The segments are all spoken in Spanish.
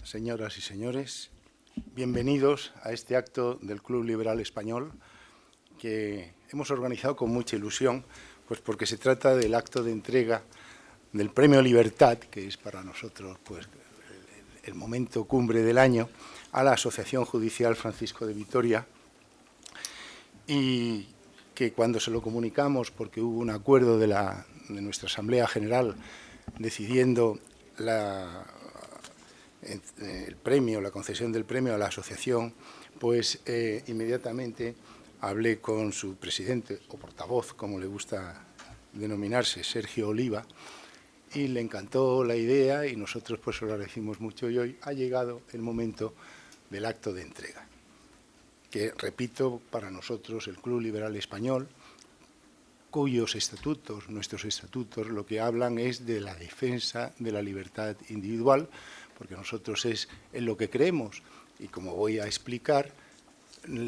señoras y señores. Bienvenidos a este acto del Club Liberal Español que hemos organizado con mucha ilusión, pues porque se trata del acto de entrega del Premio Libertad, que es para nosotros pues, el momento cumbre del año, a la Asociación Judicial Francisco de Vitoria, y que cuando se lo comunicamos, porque hubo un acuerdo de nuestra Asamblea General decidiendo el premio, la concesión del premio a la asociación, pues inmediatamente hablé con su presidente, o portavoz, como le gusta denominarse, Sergio Oliva, y le encantó la idea y nosotros pues lo agradecimos mucho, y hoy ha llegado el momento del acto de entrega, que, repito, para nosotros, el Club Liberal Español, cuyos estatutos, nuestros estatutos, lo que hablan es de la defensa de la libertad individual, porque nosotros es en lo que creemos, y como voy a explicar,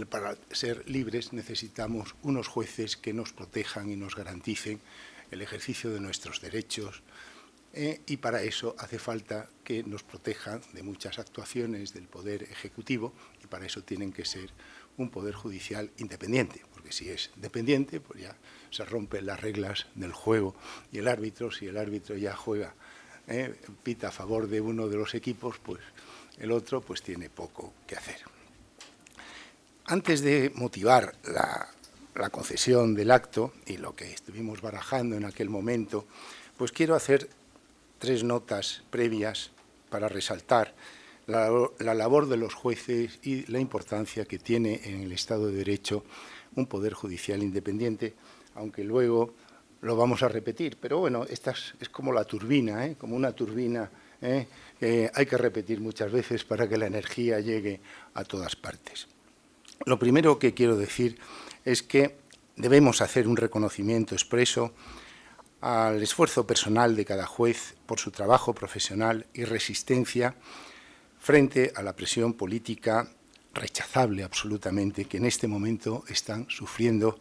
para ser libres necesitamos unos jueces que nos protejan y nos garanticen el ejercicio de nuestros derechos, y para eso hace falta que nos protejan de muchas actuaciones del Poder Ejecutivo, y para eso tienen que ser un Poder Judicial independiente, porque si es dependiente, pues ya se rompen las reglas del juego, y el árbitro, si el árbitro ya juega, pita a favor de uno de los equipos, pues el otro pues tiene poco que hacer. Antes de motivar la concesión del acto y lo que estuvimos barajando en aquel momento, pues quiero hacer 3 notas previas para resaltar la labor de los jueces y la importancia que tiene en el Estado de Derecho un Poder Judicial independiente, aunque luego lo vamos a repetir. Pero bueno, esta es como la turbina, como una turbina que hay que repetir muchas veces para que la energía llegue a todas partes. Lo primero que quiero decir es que debemos hacer un reconocimiento expreso al esfuerzo personal de cada juez por su trabajo profesional y resistencia frente a la presión política rechazable absolutamente que en este momento están sufriendo,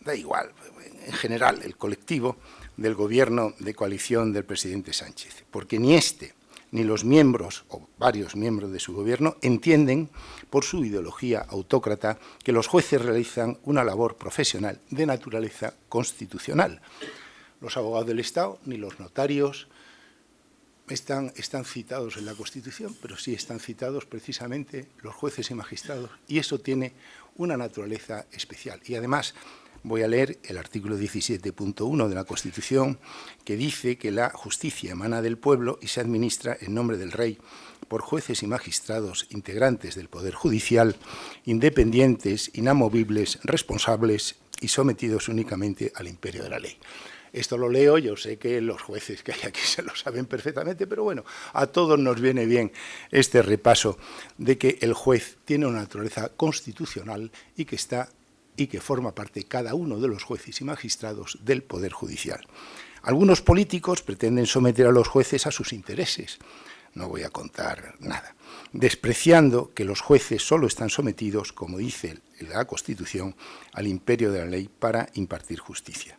da igual, en general, el colectivo del gobierno de coalición del presidente Sánchez, porque ni este ni los miembros o varios miembros de su gobierno entienden, por su ideología autócrata, que los jueces realizan una labor profesional de naturaleza constitucional. Los abogados del Estado ni los notarios están citados en la Constitución, pero sí están citados precisamente los jueces y magistrados, y eso tiene una naturaleza especial. Y además voy a leer el artículo 17.1 de la Constitución, que dice que la justicia emana del pueblo y se administra en nombre del Rey por jueces y magistrados integrantes del Poder Judicial, independientes, inamovibles, responsables y sometidos únicamente al imperio de la ley. Esto lo leo, yo sé que los jueces que hay aquí se lo saben perfectamente, pero bueno, a todos nos viene bien este repaso de que el juez tiene una naturaleza constitucional y que forma parte cada uno de los jueces y magistrados del Poder Judicial. Algunos políticos pretenden someter a los jueces a sus intereses, no voy a contar nada, despreciando que los jueces solo están sometidos, como dice la Constitución, al imperio de la ley para impartir justicia.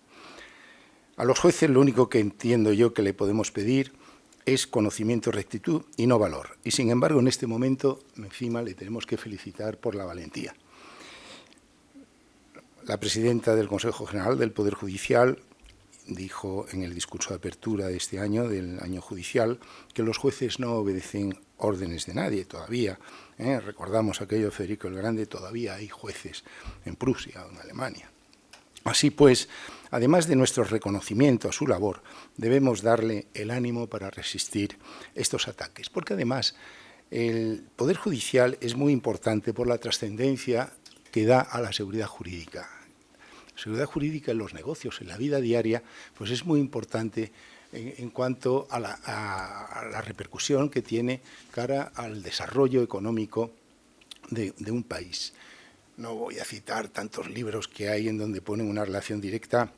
A los jueces lo único que entiendo yo que le podemos pedir es conocimiento y rectitud y no valor. Y sin embargo, en este momento, encima, le tenemos que felicitar por la valentía. La presidenta del Consejo General del Poder Judicial dijo en el discurso de apertura de este año, del año judicial, que los jueces no obedecen órdenes de nadie todavía. Recordamos aquello de Federico el Grande, todavía hay jueces en Prusia o en Alemania. Así pues, además de nuestro reconocimiento a su labor, debemos darle el ánimo para resistir estos ataques, porque además el Poder Judicial es muy importante por la trascendencia que da a la seguridad jurídica. La seguridad jurídica en los negocios, en la vida diaria, pues es muy importante en cuanto a la repercusión que tiene cara al desarrollo económico de un país. No voy a citar tantos libros que hay en donde ponen una relación directa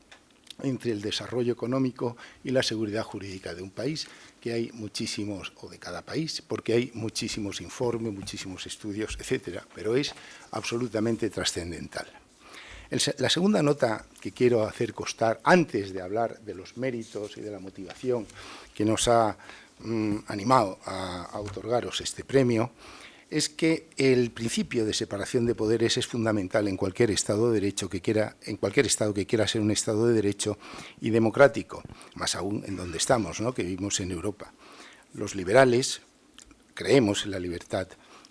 entre el desarrollo económico y la seguridad jurídica de un país, que hay muchísimos, o de cada país, porque hay muchísimos informes, muchísimos estudios, etcétera, pero es absolutamente trascendental. La segunda nota que quiero hacer constar, antes de hablar de los méritos y de la motivación que nos ha animado a otorgaros este premio es que el principio de separación de poderes es fundamental en cualquier Estado de Derecho que quiera, en cualquier Estado que quiera ser un Estado de Derecho y democrático, más aún en donde estamos, ¿no?, que vivimos en Europa. Los liberales creemos en la libertad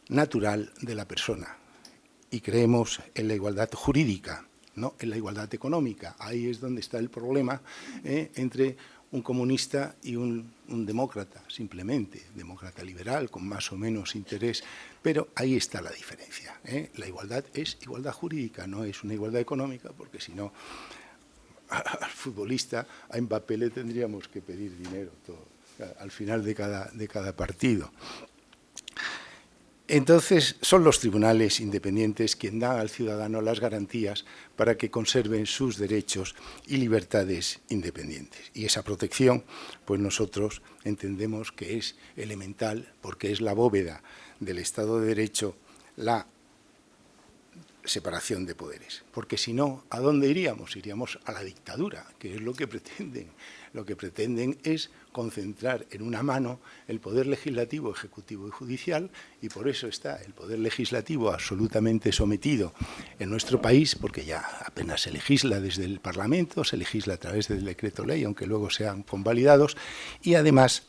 natural de la persona y creemos en la igualdad jurídica, no en la igualdad económica. Ahí es donde está el problema entre un comunista y un demócrata, simplemente, demócrata liberal, con más o menos interés, pero ahí está la diferencia. La igualdad es igualdad jurídica, no es una igualdad económica, porque si no, al futbolista, a Mbappé le tendríamos que pedir dinero al final de cada partido. Entonces, son los tribunales independientes quienes dan al ciudadano las garantías para que conserven sus derechos y libertades independientes. Y esa protección, pues nosotros entendemos que es elemental porque es la bóveda del Estado de Derecho, la separación de poderes. Porque si no, ¿a dónde iríamos? Iríamos a la dictadura, que es lo que pretenden. Lo que pretenden es concentrar en una mano el poder legislativo, ejecutivo y judicial, y por eso está el poder legislativo absolutamente sometido en nuestro país, porque ya apenas se legisla desde el Parlamento, se legisla a través del decreto ley, aunque luego sean convalidados, y además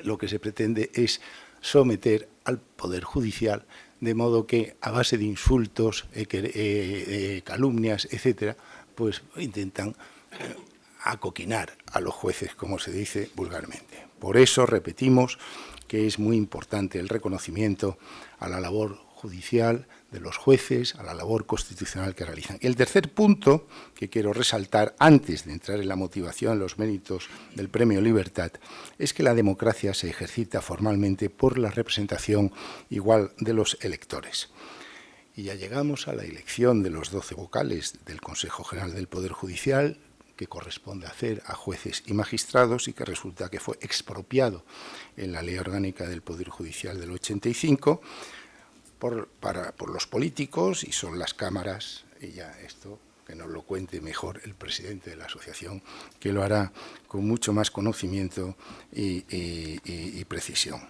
lo que se pretende es someter al poder judicial, de modo que a base de insultos, calumnias, etcétera, pues intentan acoquinar a los jueces, como se dice vulgarmente. Por eso repetimos que es muy importante el reconocimiento a la labor judicial de los jueces, a la labor constitucional que realizan. El tercer punto que quiero resaltar, antes de entrar en la motivación, en los méritos del Premio Libertad, es que la democracia se ejercita formalmente por la representación igual de los electores. Y ya llegamos a la elección de los 12 vocales del Consejo General del Poder Judicial, que corresponde hacer a jueces y magistrados y que resulta que fue expropiado en la Ley Orgánica del Poder Judicial del 85 por los políticos, y son las cámaras, y ya esto que nos lo cuente mejor el presidente de la asociación, que lo hará con mucho más conocimiento y precisión.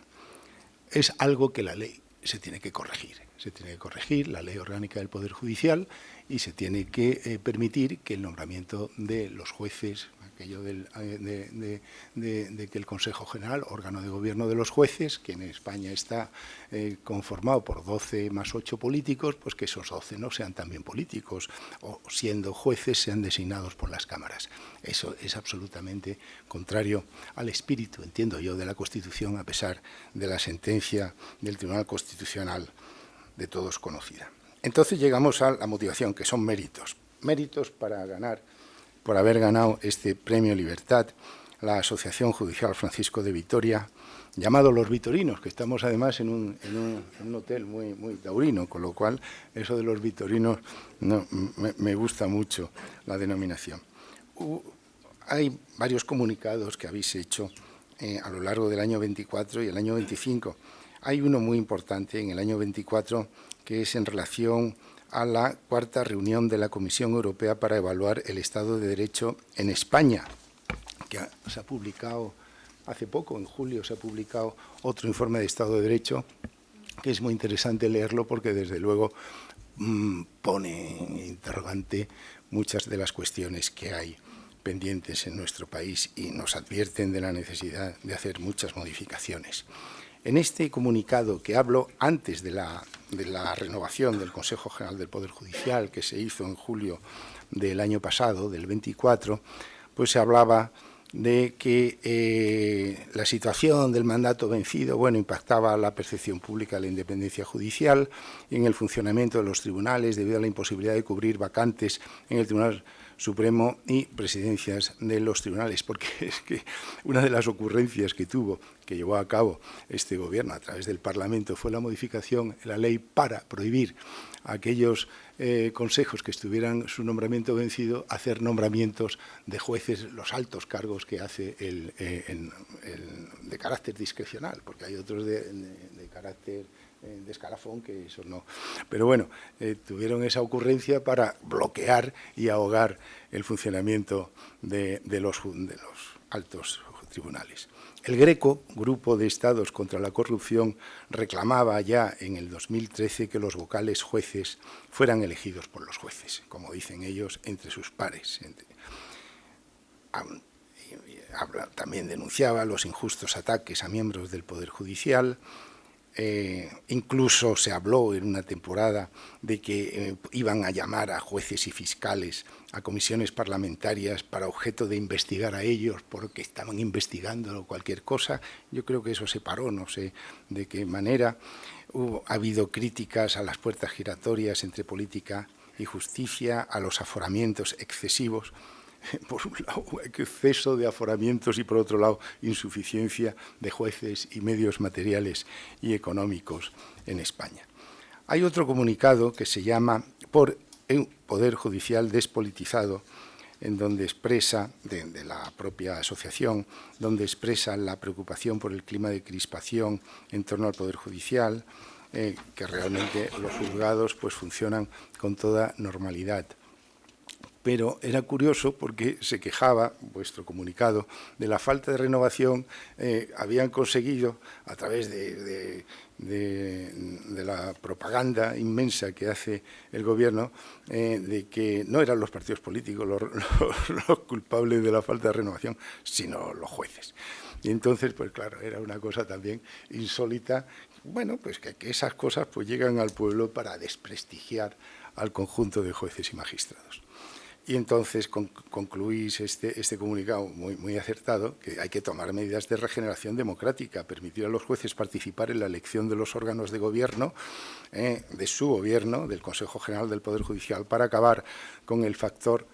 Es algo que la ley se tiene que corregir. Se tiene que corregir la Ley Orgánica del Poder Judicial y se tiene que permitir que el nombramiento de los jueces, aquello de que el Consejo General, órgano de gobierno de los jueces, que en España está conformado por 12 más 8 políticos, pues que esos 12 no sean también políticos, o siendo jueces sean designados por las cámaras. Eso es absolutamente contrario al espíritu, entiendo yo, de la Constitución, a pesar de la sentencia del Tribunal Constitucional de todos conocida. Entonces llegamos a la motivación, que son méritos. Méritos para ganar, por haber ganado este Premio Libertad, la Asociación Judicial Francisco de Vitoria, llamado Los Vitorinos, que estamos además en un hotel muy taurino, con lo cual eso de los vitorinos me gusta mucho la denominación. Hay varios comunicados que habéis hecho a lo largo del año 24 y el año 25. Hay uno muy importante en el año 24 que es en relación a la cuarta reunión de la Comisión Europea para evaluar el Estado de Derecho en España, que se ha publicado hace poco, en julio, se ha publicado otro informe de Estado de Derecho, que es muy interesante leerlo porque desde luego pone en interrogante muchas de las cuestiones que hay pendientes en nuestro país y nos advierten de la necesidad de hacer muchas modificaciones. En este comunicado que hablo antes de la renovación del Consejo General del Poder Judicial, que se hizo en julio del año pasado, del 24, pues se hablaba de que la situación del mandato vencido, impactaba la percepción pública de la independencia judicial y en el funcionamiento de los tribunales debido a la imposibilidad de cubrir vacantes en el Tribunal Supremo y presidencias de los tribunales, porque es que una de las ocurrencias que llevó a cabo este gobierno a través del Parlamento fue la modificación en la ley para prohibir a aquellos consejos que estuvieran su nombramiento vencido hacer nombramientos de jueces, los altos cargos que hace de carácter discrecional, porque hay otros de carácter de escalafón, que eso no. Pero bueno, tuvieron esa ocurrencia para bloquear y ahogar el funcionamiento de los altos tribunales. El GRECO, Grupo de Estados contra la Corrupción, reclamaba ya en el 2013 que los vocales jueces fueran elegidos por los jueces, como dicen ellos, entre sus pares. También denunciaba los injustos ataques a miembros del Poder Judicial. Incluso se habló en una temporada de que iban a llamar a jueces y fiscales a comisiones parlamentarias para objeto de investigar a ellos porque estaban investigando cualquier cosa. Yo creo que eso se paró, no sé de qué manera. Ha habido críticas a las puertas giratorias entre política y justicia, a los aforamientos excesivos. Por un lado, exceso de aforamientos y, por otro lado, insuficiencia de jueces y medios materiales y económicos en España. Hay otro comunicado que se llama Por un Poder Judicial Despolitizado, en donde expresa, de la propia asociación, donde expresa la preocupación por el clima de crispación en torno al Poder Judicial, que realmente los juzgados pues, funcionan con toda normalidad. Pero era curioso porque se quejaba, vuestro comunicado, de la falta de renovación. Habían conseguido, a través de la propaganda inmensa que hace el Gobierno, de que no eran los partidos políticos los culpables de la falta de renovación, sino los jueces. Y entonces, pues claro, era una cosa también insólita. Bueno, pues que esas cosas pues llegan al pueblo para desprestigiar al conjunto de jueces y magistrados. Y entonces concluís este comunicado muy acertado, que hay que tomar medidas de regeneración democrática, permitir a los jueces participar en la elección de los órganos de gobierno, de su gobierno, del Consejo General del Poder Judicial, para acabar con el factor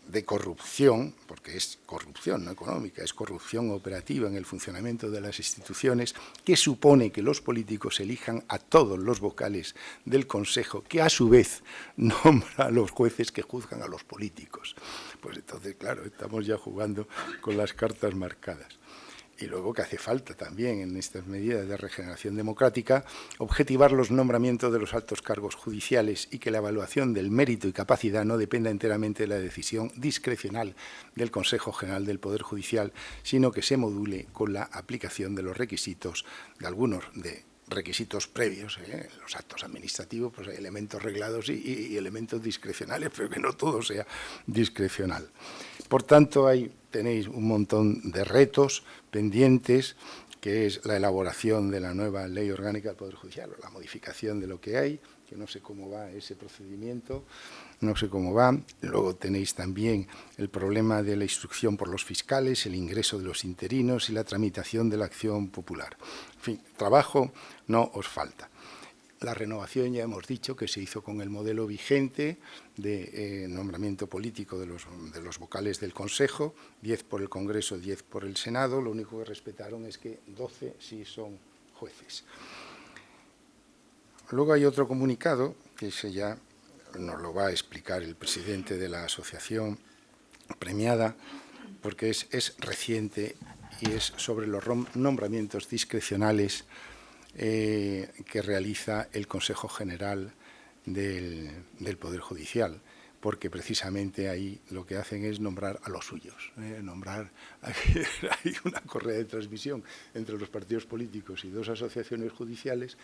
de corrupción, porque es corrupción no económica, es corrupción operativa en el funcionamiento de las instituciones, que supone que los políticos elijan a todos los vocales del Consejo, que a su vez nombra a los jueces que juzgan a los políticos. Pues entonces, claro, estamos ya jugando con las cartas marcadas. Y luego que hace falta también en estas medidas de regeneración democrática objetivar los nombramientos de los altos cargos judiciales y que la evaluación del mérito y capacidad no dependa enteramente de la decisión discrecional del Consejo General del Poder Judicial, sino que se module con la aplicación de los requisitos, de algunos requisitos previos. En los actos administrativos pues hay elementos reglados y elementos discrecionales, pero que no todo sea discrecional. Por tanto, ahí tenéis un montón de retos pendientes, que es la elaboración de la nueva Ley Orgánica del Poder Judicial, o la modificación de lo que hay, que no sé cómo va ese procedimiento, no sé cómo va. Luego tenéis también el problema de la instrucción por los fiscales, el ingreso de los interinos y la tramitación de la acción popular. En fin, trabajo no os falta. La renovación ya hemos dicho que se hizo con el modelo vigente de nombramiento político de los vocales del Consejo, 10 por el Congreso, 10 por el Senado. Lo único que respetaron es que 12 sí son jueces. Luego hay otro comunicado, que ese ya nos lo va a explicar el presidente de la asociación premiada, porque es reciente y es sobre los nombramientos discrecionales que realiza el Consejo General del Poder Judicial, porque precisamente ahí lo que hacen es nombrar a los suyos. Hay una correa de transmisión entre los partidos políticos y dos asociaciones judiciales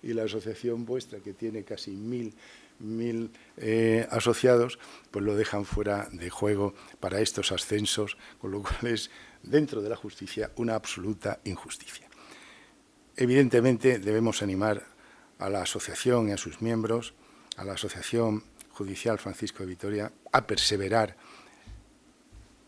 y la asociación vuestra, que tiene casi 1000 asociados, pues lo dejan fuera de juego para estos ascensos, con lo cual es, dentro de la justicia, una absoluta injusticia. Evidentemente, debemos animar a la asociación y a sus miembros, a la Asociación Judicial Francisco de Vitoria, a perseverar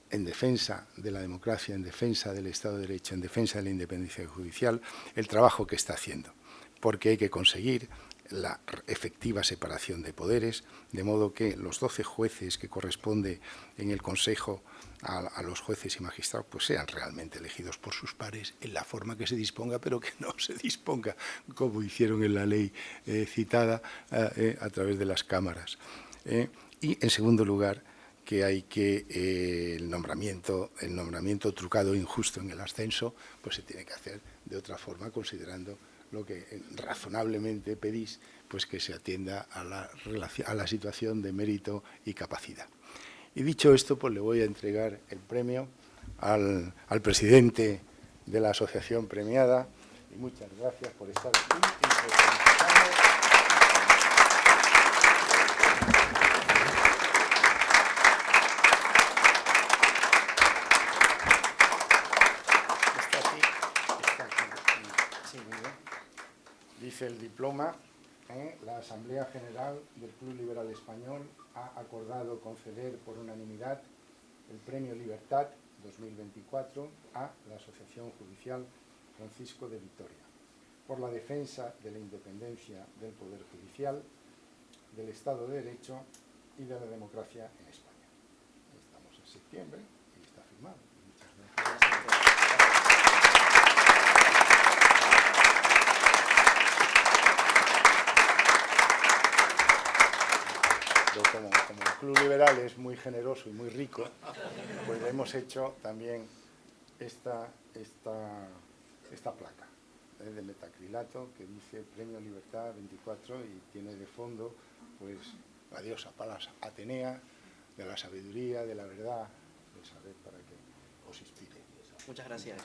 en defensa de la democracia, en defensa del Estado de Derecho, en defensa de la independencia judicial, el trabajo que está haciendo, porque hay que conseguir la efectiva separación de poderes, de modo que los 12 jueces que corresponde en el Consejo a los jueces y magistrados pues sean realmente elegidos por sus pares en la forma que se disponga, pero que no se disponga como hicieron en la ley citada a través de las cámaras. Y, en segundo lugar, que hay que el nombramiento trucado e injusto en el ascenso pues se tiene que hacer de otra forma, considerando lo que razonablemente pedís, pues que se atienda a la situación de mérito y capacidad. Y dicho esto, pues le voy a entregar el premio al presidente de la asociación premiada, y muchas gracias por estar aquí y por felicitarme. Está aquí. Sí, muy bien. Dice el diploma, la Asamblea General del Club Liberal Español ha acordado conceder por unanimidad el Premio Libertad 2024 a la Asociación Judicial Francisco de Vitoria, por la defensa de la independencia del Poder Judicial, del Estado de Derecho y de la democracia en España. Estamos en septiembre y está firmado. Muchas gracias. Como el Club Liberal es muy generoso y muy rico, pues le hemos hecho también esta placa de metacrilato que dice Premio Libertad 24 y tiene de fondo pues la diosa Palas Atenea, de la sabiduría, de la verdad, del saber, para que os inspire. Muchas gracias.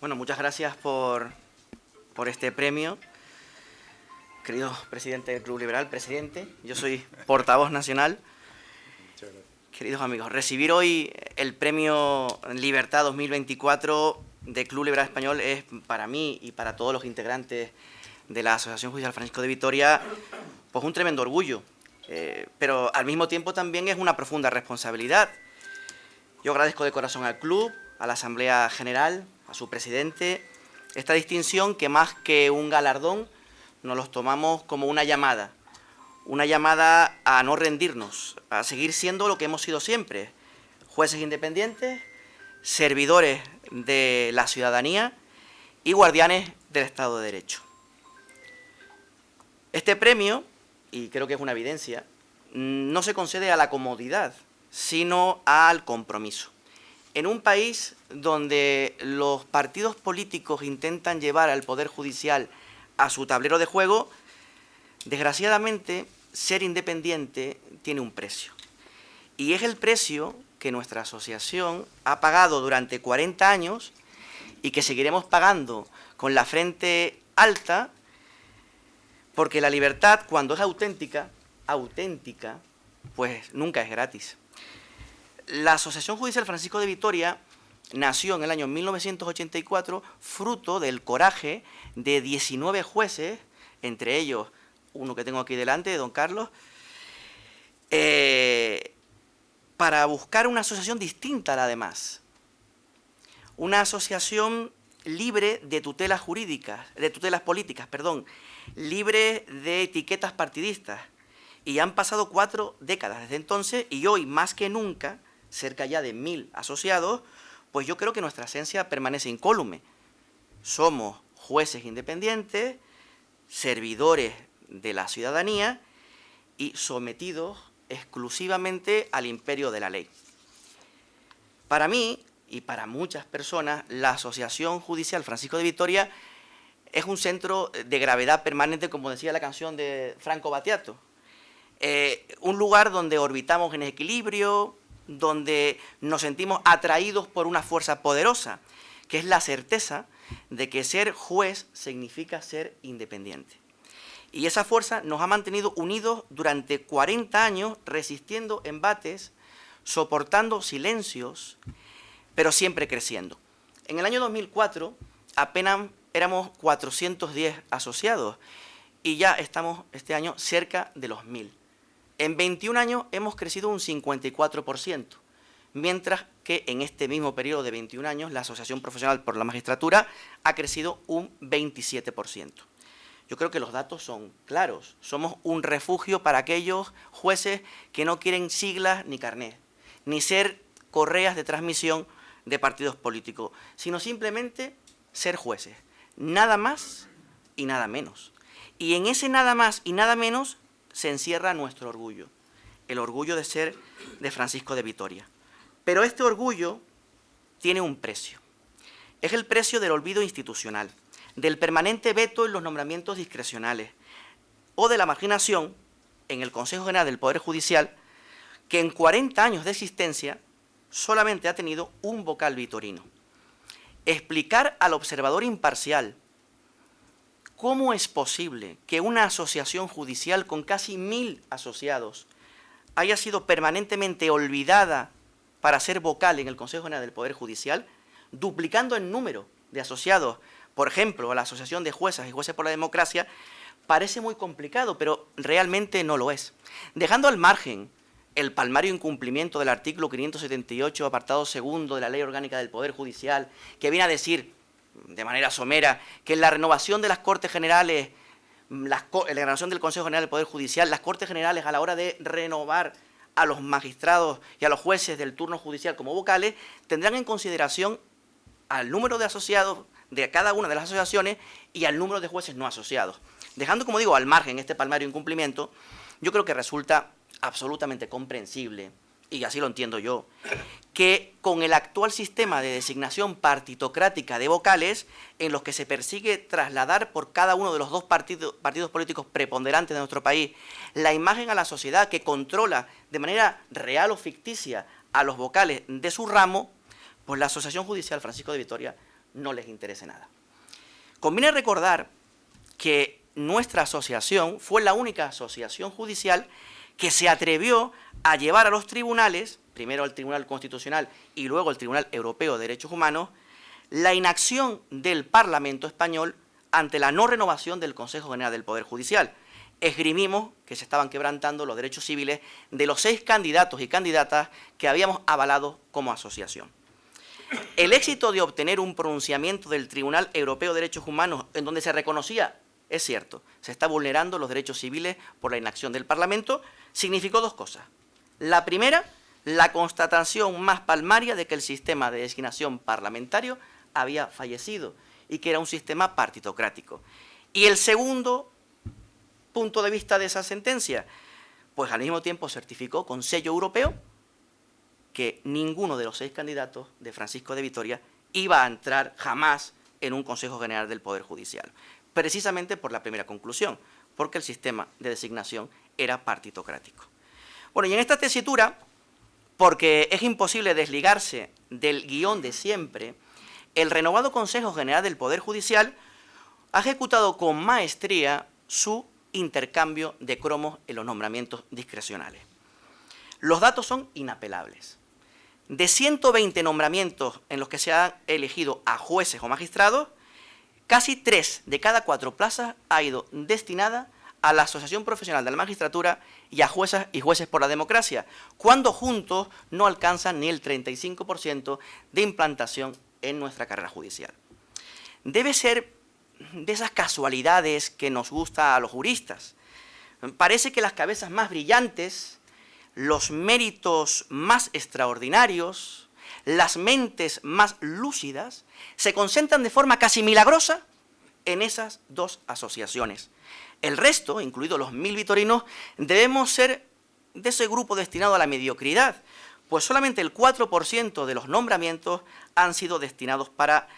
Bueno, muchas gracias por este premio. Querido presidente del Club Liberal, presidente, yo soy portavoz nacional. Queridos amigos, recibir hoy el Premio Libertad 2024 del Club Liberal Español es para mí y para todos los integrantes de la Asociación Judicial Francisco de Vitoria pues un tremendo orgullo, pero al mismo tiempo también es una profunda responsabilidad. Yo agradezco de corazón al club, a la Asamblea General, a su presidente, esta distinción que más que un galardón nos los tomamos como una llamada a no rendirnos, a seguir siendo lo que hemos sido siempre, jueces independientes, servidores de la ciudadanía y guardianes del Estado de Derecho. Este premio, y creo que es una evidencia, no se concede a la comodidad, sino al compromiso. En un país donde los partidos políticos intentan llevar al Poder Judicial a su tablero de juego, desgraciadamente, ser independiente tiene un precio. Y es el precio que nuestra asociación ha pagado durante 40 años y que seguiremos pagando con la frente alta, porque la libertad, cuando es auténtica, pues nunca es gratis. La Asociación Judicial Francisco de Vitoria nació en el año 1984, fruto del coraje de 19 jueces, entre ellos uno que tengo aquí delante, don Carlos, para buscar una asociación distinta a la demás. Una asociación libre de tutelas jurídicas, de tutelas políticas, libre de etiquetas partidistas. Y han pasado 4 décadas desde entonces y hoy, más que nunca, cerca ya de 1000 asociados, pues yo creo que nuestra esencia permanece incólume. Somos jueces independientes, servidores de la ciudadanía y sometidos exclusivamente al imperio de la ley. Para mí, y para muchas personas, la Asociación Judicial Francisco de Vitoria es un centro de gravedad permanente, como decía la canción de Franco Battiato. Un lugar donde orbitamos en equilibrio, donde nos sentimos atraídos por una fuerza poderosa, que es la certeza de que ser juez significa ser independiente. Y esa fuerza nos ha mantenido unidos durante 40 años, resistiendo embates, soportando silencios, pero siempre creciendo. En el año 2004 apenas éramos 410 asociados y ya estamos este año cerca de los 1000. En 21 años hemos crecido un 54%, mientras que en este mismo periodo de 21 años la Asociación Profesional por la Magistratura ha crecido un 27%. Yo creo que los datos son claros. Somos un refugio para aquellos jueces que no quieren siglas ni carnet, ni ser correas de transmisión de partidos políticos, sino simplemente ser jueces. Nada más y nada menos. Y en ese nada más y nada menos se encierra nuestro orgullo. el orgullo de ser de Francisco de Vitoria. Pero este orgullo tiene un precio. Es el precio del olvido institucional, del permanente veto en los nombramientos discrecionales o de la marginación en el Consejo General del Poder Judicial, que en 40 años de existencia solamente ha tenido un vocal vitorino. Explicar al observador imparcial cómo es posible que una asociación judicial con casi 1000 asociados haya sido permanentemente olvidada para ser vocal en el Consejo General del Poder Judicial, duplicando el número de asociados, por ejemplo, a la Asociación de Juezas y Jueces por la Democracia, parece muy complicado, pero realmente no lo es. Dejando al margen el palmario incumplimiento del artículo 578, apartado segundo de la Ley Orgánica del Poder Judicial, que viene a decir, de manera somera, que en la renovación de las Cortes Generales, en la renovación del Consejo General del Poder Judicial, las Cortes Generales, a la hora de renovar a los magistrados y a los jueces del turno judicial como vocales, tendrán en consideración al número de asociados de cada una de las asociaciones y al número de jueces no asociados. Dejando, como digo, al margen este palmario incumplimiento, yo creo que resulta absolutamente comprensible, y así lo entiendo yo, que con el actual sistema de designación partitocrática de vocales, en los que se persigue trasladar por cada uno de los dos partidos políticos preponderantes de nuestro país la imagen a la sociedad que controla de manera real o ficticia a los vocales de su ramo, pues la Asociación Judicial Francisco de Vitoria no les interesa nada. Conviene recordar que nuestra asociación fue la única asociación judicial que se atrevió a llevar a los tribunales, primero al Tribunal Constitucional y luego al Tribunal Europeo de Derechos Humanos, la inacción del Parlamento español ante la no renovación del Consejo General del Poder Judicial. Esgrimimos que se estaban quebrantando los derechos civiles de los 6 candidatos y candidatas que habíamos avalado como asociación. El éxito de obtener un pronunciamiento del Tribunal Europeo de Derechos Humanos en donde se reconocía, es cierto, se está vulnerando los derechos civiles por la inacción del Parlamento, significó 2 cosas. La primera, la constatación más palmaria de que el sistema de designación parlamentario había fallecido y que era un sistema partitocrático. Y el segundo punto de vista de esa sentencia, pues al mismo tiempo certificó con sello europeo que ninguno de los 6 candidatos de Francisco de Vitoria iba a entrar jamás en un Consejo General del Poder Judicial, precisamente por la primera conclusión, porque el sistema de designación era partitocrático. Bueno, y en esta tesitura, porque es imposible desligarse del guión de siempre, el renovado Consejo General del Poder Judicial ha ejecutado con maestría su intercambio de cromos en los nombramientos discrecionales. Los datos son inapelables. De 120 nombramientos en los que se ha elegido a jueces o magistrados, casi 3 de cada 4 plazas ha ido destinada a la Asociación Profesional de la Magistratura y a juezas y jueces por la democracia, cuando juntos no alcanzan ni el 35% de implantación en nuestra carrera judicial. Debe ser de esas casualidades que nos gusta a los juristas. Parece que las cabezas más brillantes, los méritos más extraordinarios, las mentes más lúcidas, se concentran de forma casi milagrosa en esas 2 asociaciones. El resto, incluidos los 1000 vitorinos, debemos ser de ese grupo destinado a la mediocridad, pues solamente el 4% de los nombramientos han sido destinados para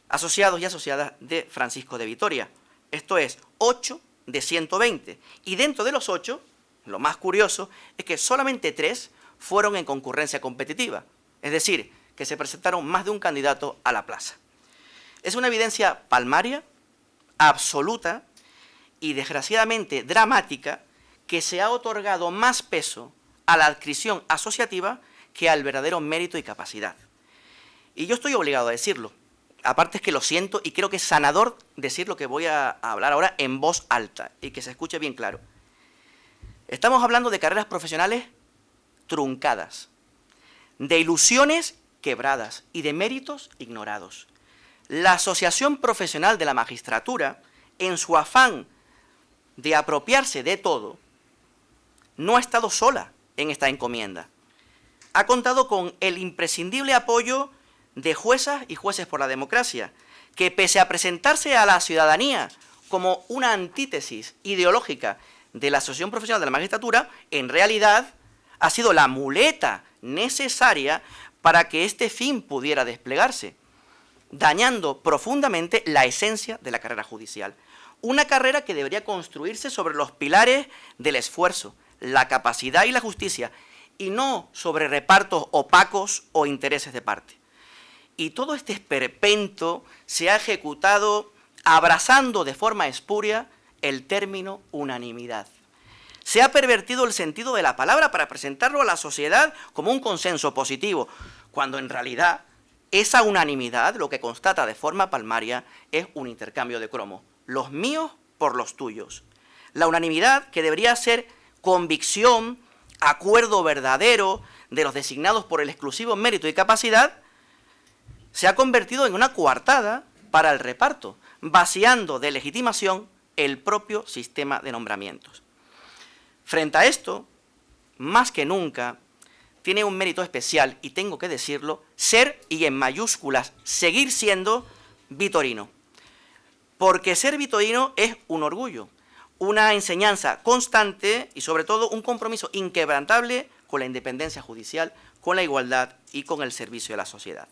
asociados y asociadas de Francisco de Vitoria. Esto es, 8 de 120. Y dentro de los 8, lo más curioso es que solamente 3 fueron en concurrencia competitiva, es decir, que se presentaron más de un candidato a la plaza. Es una evidencia palmaria, absoluta y desgraciadamente dramática que se ha otorgado más peso a la adscripción asociativa que al verdadero mérito y capacidad. Y yo estoy obligado a decirlo. Aparte es que lo siento y creo que es sanador decir lo que voy a hablar ahora en voz alta y que se escuche bien claro. Estamos hablando de carreras profesionales truncadas, de ilusiones quebradas y de méritos ignorados. La Asociación Profesional de la Magistratura, en su afán de apropiarse de todo, no ha estado sola en esta encomienda. Ha contado con el imprescindible apoyo de juezas y jueces por la democracia, que pese a presentarse a la ciudadanía como una antítesis ideológica de la Asociación Profesional de la Magistratura, en realidad ha sido la muleta necesaria para que este fin pudiera desplegarse, dañando profundamente la esencia de la carrera judicial. Una carrera que debería construirse sobre los pilares del esfuerzo, la capacidad y la justicia, y no sobre repartos opacos o intereses de parte. Y todo este esperpento se ha ejecutado abrazando de forma espuria el término unanimidad. Se ha pervertido el sentido de la palabra para presentarlo a la sociedad como un consenso positivo, cuando en realidad esa unanimidad lo que constata de forma palmaria es un intercambio de cromos, los míos por los tuyos. La unanimidad, que debería ser convicción, acuerdo verdadero de los designados por el exclusivo mérito y capacidad, se ha convertido en una coartada para el reparto, vaciando de legitimación el propio sistema de nombramientos. Frente a esto, más que nunca, tiene un mérito especial, y tengo que decirlo, ser, y en mayúsculas, seguir siendo vitorino. Porque ser vitorino es un orgullo, una enseñanza constante y sobre todo un compromiso inquebrantable con la independencia judicial, con la igualdad y con el servicio a la sociedad.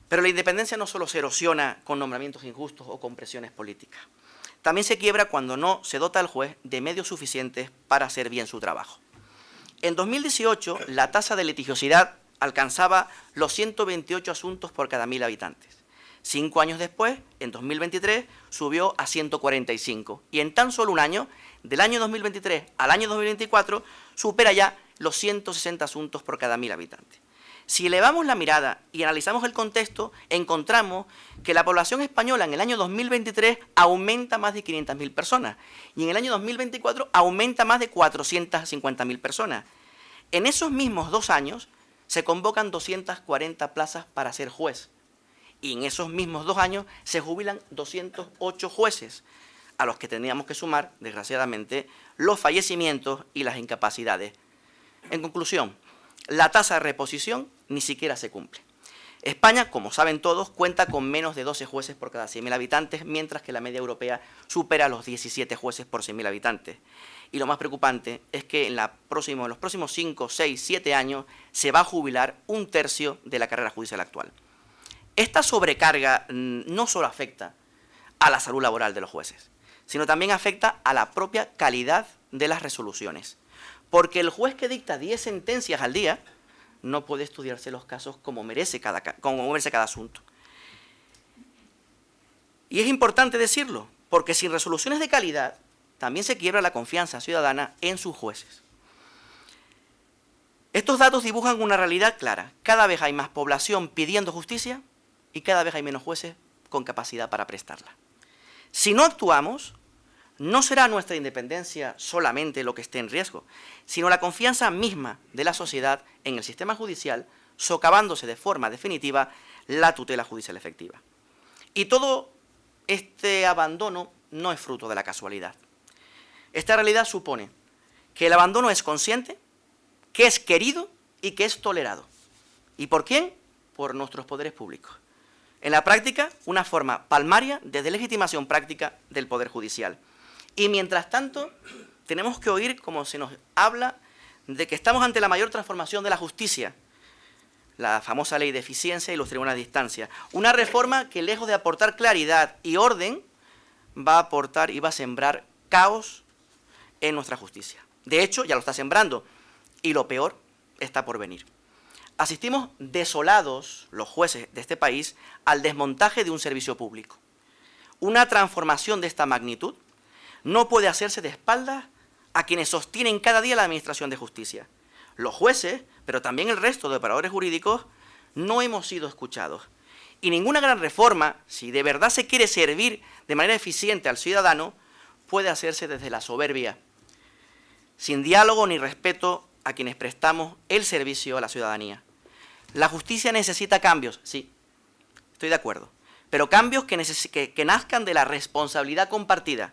Pero la independencia no solo se erosiona con nombramientos injustos o con presiones políticas. También se quiebra cuando no se dota al juez de medios suficientes para hacer bien su trabajo. En 2018, la tasa de litigiosidad alcanzaba los 128 asuntos por cada 1.000 habitantes. 5 años después, en 2023, subió a 145. Y en tan solo un año, del año 2023 al año 2024, supera ya los 160 asuntos por cada 1.000 habitantes. Si elevamos la mirada y analizamos el contexto, encontramos que la población española en el año 2023 aumenta más de 500.000 personas y en el año 2024 aumenta más de 450.000 personas. En esos mismos 2 años se convocan 240 plazas para ser juez y en esos mismos 2 años se jubilan 208 jueces, a los que tendríamos que sumar, desgraciadamente, los fallecimientos y las incapacidades. En conclusión, la tasa de reposición ni siquiera se cumple. España, como saben todos, cuenta con menos de 12 jueces por cada 100.000 habitantes, mientras que la media europea supera los 17 jueces por 100.000 habitantes. Y lo más preocupante es que en los próximos 5, 6, 7 años se va a jubilar 1/3 de la carrera judicial actual. Esta sobrecarga no solo afecta a la salud laboral de los jueces, sino también afecta a la propia calidad de las resoluciones. Porque el juez que dicta 10 sentencias al día no puede estudiarse los casos como merece cada asunto. Y es importante decirlo, porque sin resoluciones de calidad también se quiebra la confianza ciudadana en sus jueces. Estos datos dibujan una realidad clara. Cada vez hay más población pidiendo justicia y cada vez hay menos jueces con capacidad para prestarla. Si no actuamos, no será nuestra independencia solamente lo que esté en riesgo, sino la confianza misma de la sociedad en el sistema judicial, socavándose de forma definitiva la tutela judicial efectiva. Y todo este abandono no es fruto de la casualidad. Esta realidad supone que el abandono es consciente, que es querido y que es tolerado. ¿Y por quién? Por nuestros poderes públicos. En la práctica, una forma palmaria de deslegitimación práctica del Poder Judicial. Y mientras tanto, tenemos que oír cómo se nos habla de que estamos ante la mayor transformación de la justicia, la famosa ley de eficiencia y los tribunales de instancia. Una reforma que, lejos de aportar claridad y orden, va a aportar y va a sembrar caos en nuestra justicia. De hecho, ya lo está sembrando, y lo peor está por venir. Asistimos desolados, los jueces de este país, al desmontaje de un servicio público. Una transformación de esta magnitud no puede hacerse de espaldas a quienes sostienen cada día la administración de justicia. Los jueces, pero también el resto de operadores jurídicos, no hemos sido escuchados. Y ninguna gran reforma, si de verdad se quiere servir de manera eficiente al ciudadano, puede hacerse desde la soberbia, sin diálogo ni respeto a quienes prestamos el servicio a la ciudadanía. La justicia necesita cambios, sí, estoy de acuerdo, pero cambios que nazcan de la responsabilidad compartida,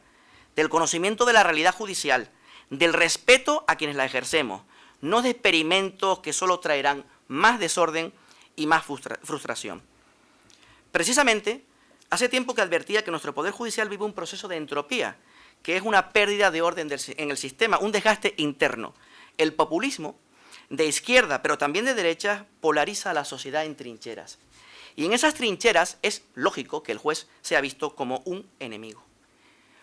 del conocimiento de la realidad judicial, del respeto a quienes la ejercemos, no de experimentos que solo traerán más desorden y más frustración. Precisamente, hace tiempo que advertía que nuestro Poder Judicial vive un proceso de entropía, que es una pérdida de orden en el sistema, un desgaste interno. El populismo de izquierda, pero también de derecha, polariza a la sociedad en trincheras. Y en esas trincheras es lógico que el juez sea visto como un enemigo.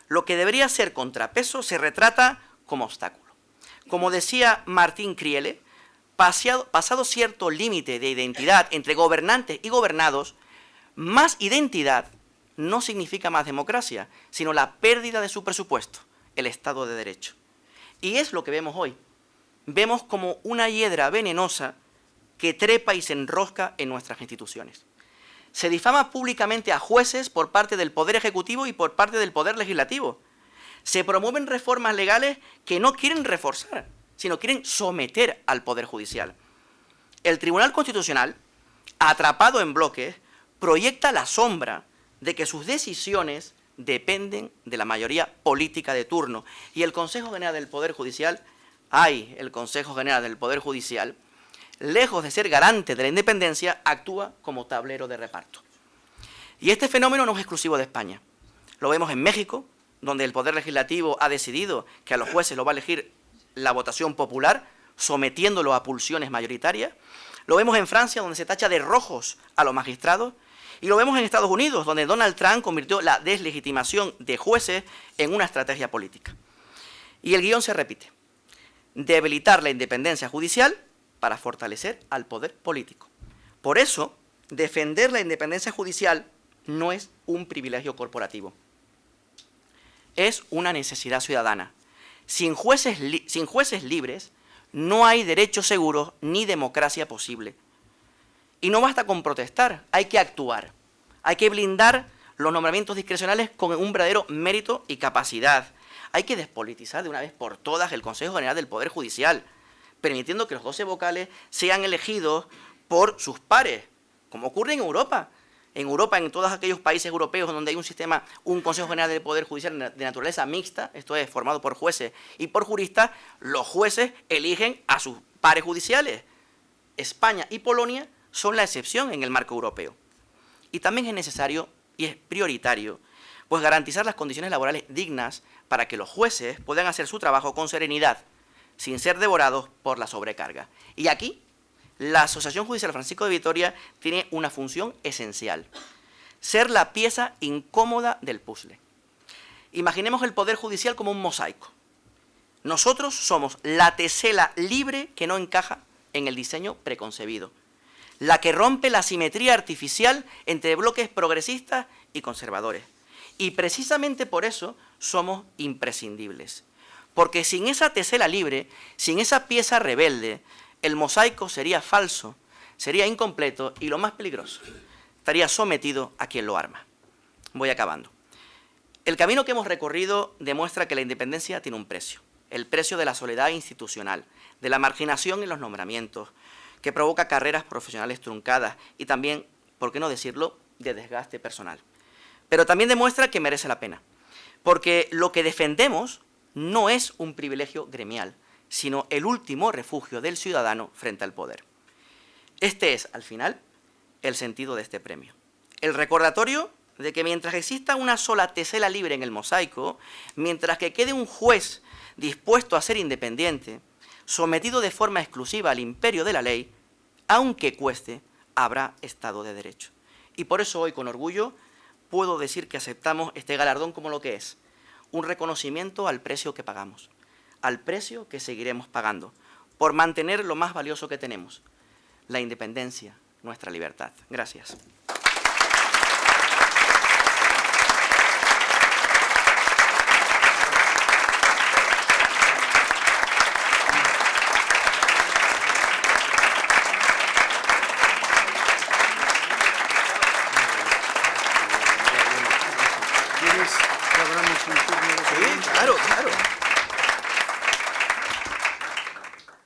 Lo que debería ser contrapeso se retrata como obstáculo. Como decía Martín Crielle, pasado cierto límite de identidad entre gobernantes y gobernados, más identidad no significa más democracia, sino la pérdida de su presupuesto, el Estado de Derecho. Y es lo que vemos hoy. Vemos como una hiedra venenosa que trepa y se enrosca en nuestras instituciones. Se difama públicamente a jueces por parte del Poder Ejecutivo y por parte del Poder Legislativo. Se promueven reformas legales que no quieren reforzar, sino quieren someter al Poder Judicial. El Tribunal Constitucional, atrapado en bloques, proyecta la sombra de que sus decisiones dependen de la mayoría política de turno. Y el Consejo General del Poder Judicial, el Consejo General del Poder Judicial, lejos de ser garante de la independencia, actúa como tablero de reparto. Y este fenómeno no es exclusivo de España. Lo vemos en México, donde el Poder Legislativo ha decidido que a los jueces lo va a elegir la votación popular, sometiéndolo a pulsiones mayoritarias. Lo vemos en Francia, donde se tacha de rojos a los magistrados. Y lo vemos en Estados Unidos, donde Donald Trump convirtió la deslegitimación de jueces en una estrategia política. Y el guión se repite. Debilitar la independencia judicial para fortalecer al poder político. Por eso, defender la independencia judicial no es un privilegio corporativo. Es una necesidad ciudadana. Sin jueces libres, no hay derechos seguros ni democracia posible. Y no basta con protestar, hay que actuar. Hay que blindar los nombramientos discrecionales con un verdadero mérito y capacidad. Hay que despolitizar de una vez por todas el Consejo General del Poder Judicial, permitiendo que los 12 vocales sean elegidos por sus pares, como ocurre en Europa. En Europa, en todos aquellos países europeos donde hay un Consejo General del Poder Judicial de naturaleza mixta, esto es, formado por jueces y por juristas, los jueces eligen a sus pares judiciales. España y Polonia son la excepción en el marco europeo. Y también es necesario y es prioritario pues garantizar las condiciones laborales dignas para que los jueces puedan hacer su trabajo con serenidad, sin ser devorados por la sobrecarga. Y aquí, la Asociación Judicial Francisco de Vitoria tiene una función esencial: ser la pieza incómoda del puzzle. Imaginemos el Poder Judicial como un mosaico. Nosotros somos la tesela libre que no encaja en el diseño preconcebido, la que rompe la simetría artificial entre bloques progresistas y conservadores. Y precisamente por eso somos imprescindibles. Porque sin esa tesela libre, sin esa pieza rebelde, el mosaico sería falso, sería incompleto y, lo más peligroso, estaría sometido a quien lo arma. Voy acabando. El camino que hemos recorrido demuestra que la independencia tiene un precio. El precio de la soledad institucional, de la marginación en los nombramientos, que provoca carreras profesionales truncadas y también, por qué no decirlo, de desgaste personal. Pero también demuestra que merece la pena, porque lo que defendemos no es un privilegio gremial, sino el último refugio del ciudadano frente al poder. Este es, al final, el sentido de este premio. El recordatorio de que mientras exista una sola tesela libre en el mosaico, mientras que quede un juez dispuesto a ser independiente, sometido de forma exclusiva al imperio de la ley, aunque cueste, habrá Estado de Derecho. Y por eso hoy, con orgullo, puedo decir que aceptamos este galardón como lo que es: un reconocimiento al precio que pagamos, al precio que seguiremos pagando, por mantener lo más valioso que tenemos, la independencia, nuestra libertad. Gracias. ¿Quieres que abramos un turno de preguntas? Sí, claro.